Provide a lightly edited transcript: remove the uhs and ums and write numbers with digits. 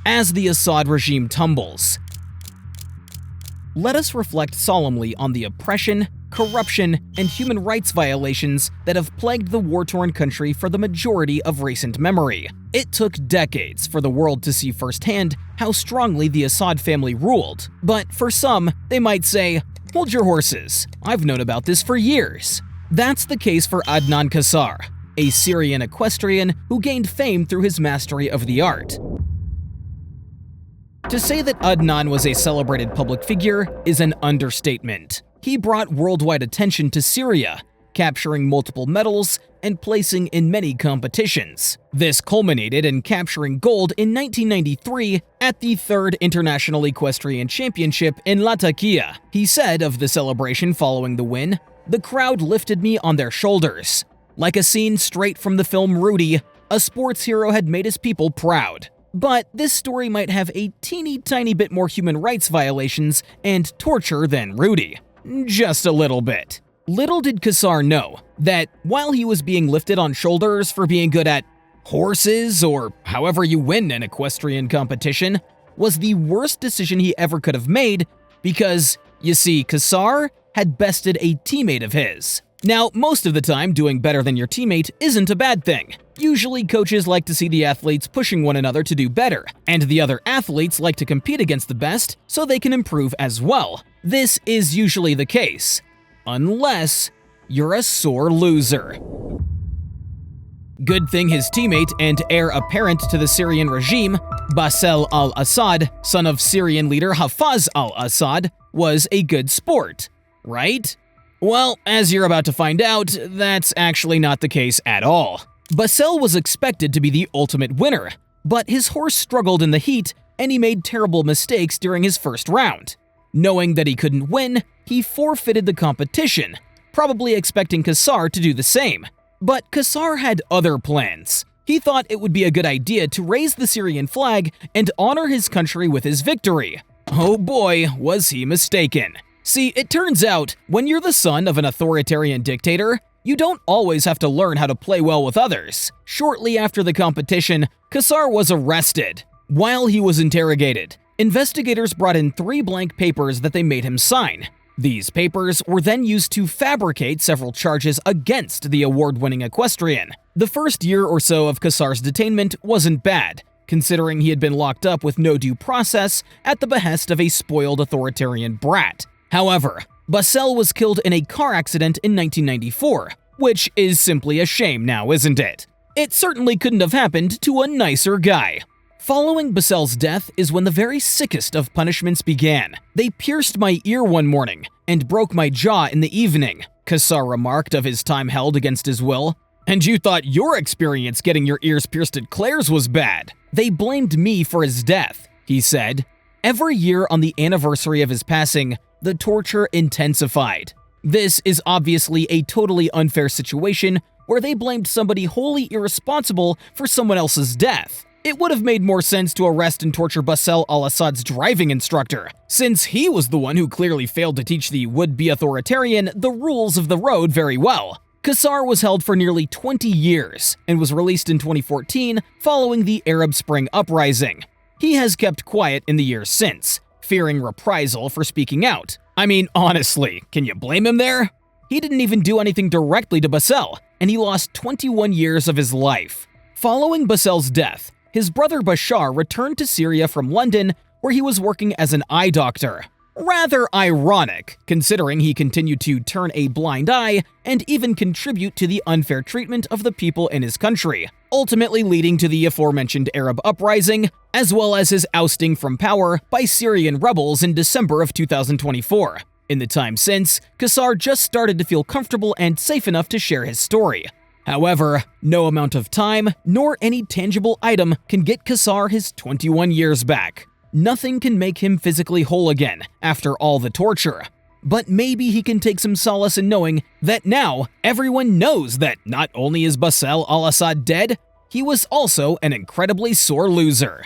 as the Assad regime tumbles. Let us reflect solemnly on the oppression, corruption, and human rights violations that have plagued the war-torn country for the majority of recent memory. It took decades for the world to see firsthand how strongly the Assad family ruled, but for some, they might say, "Hold your horses, I've known about this for years." That's the case for Adnan Kassar, a Syrian equestrian who gained fame through his mastery of the art. To say that Adnan was a celebrated public figure is an understatement. He brought worldwide attention to Syria, capturing multiple medals and placing in many competitions. This culminated in capturing gold in 1993 at the 3rd International Equestrian Championship in Latakia. He said of the celebration following the win, "The crowd lifted me on their shoulders. Like a scene straight from the film Rudy, a sports hero had made his people proud." But this story might have a teeny tiny bit more human rights violations and torture than Rudy. Just a little bit. Little did Kassar know that while he was being lifted on shoulders for being good at horses, or however you win an equestrian competition, was the worst decision he ever could have made because, you see, Kassar had bested a teammate of his. Now, most of the time, doing better than your teammate isn't a bad thing. Usually, coaches like to see the athletes pushing one another to do better, and the other athletes like to compete against the best so they can improve as well. This is usually the case, unless you're a sore loser. Good thing his teammate and heir apparent to the Syrian regime, Bassel Al Assad, son of Syrian leader Hafez Al Assad, was a good sport, right? Well, as you're about to find out, that's actually not the case at all. Bassel was expected to be the ultimate winner, but his horse struggled in the heat and he made terrible mistakes during his first round. Knowing that he couldn't win, he forfeited the competition, probably expecting Kassar to do the same. But Kassar had other plans. He thought it would be a good idea to raise the Syrian flag and honor his country with his victory. Oh boy, was he mistaken. See, it turns out, when you're the son of an authoritarian dictator, you don't always have to learn how to play well with others. Shortly after the competition, Kassar was arrested. While he was interrogated, investigators brought in 3 blank papers that they made him sign. These papers were then used to fabricate several charges against the award-winning equestrian. The first year or so of Kassar's detainment wasn't bad, considering he had been locked up with no due process at the behest of a spoiled authoritarian brat. However, Bassel was killed in a car accident in 1994, which is simply a shame now, isn't it? It certainly couldn't have happened to a nicer guy. Following Bassel's death is when the very sickest of punishments began. "They pierced my ear one morning and broke my jaw in the evening," Kassar remarked of his time held against his will. "And you thought your experience getting your ears pierced at Claire's was bad. They blamed me for his death," he said. Every year on the anniversary of his passing, the torture intensified. This is obviously a totally unfair situation where they blamed somebody wholly irresponsible for someone else's death. It would have made more sense to arrest and torture Bassel Al Assad's driving instructor, since he was the one who clearly failed to teach the would-be authoritarian the rules of the road very well. Kassar was held for nearly 20 years and was released in 2014 following the Arab Spring uprising. He has kept quiet in the years since, fearing reprisal for speaking out. I mean, honestly, can you blame him there? He didn't even do anything directly to Bassel, and he lost 21 years of his life. Following Bassel's death, his brother Bashar returned to Syria from London, where he was working as an eye doctor. Rather ironic, considering he continued to turn a blind eye and even contribute to the unfair treatment of the people in his country, ultimately leading to the aforementioned Arab uprising, as well as his ousting from power by Syrian rebels in December of 2024. In the time since, Kassar just started to feel comfortable and safe enough to share his story. However, no amount of time, nor any tangible item can get Kassar his 21 years back. Nothing can make him physically whole again after all the torture. But maybe he can take some solace in knowing that now everyone knows that not only is Bassel Al Assad dead, he was also an incredibly sore loser.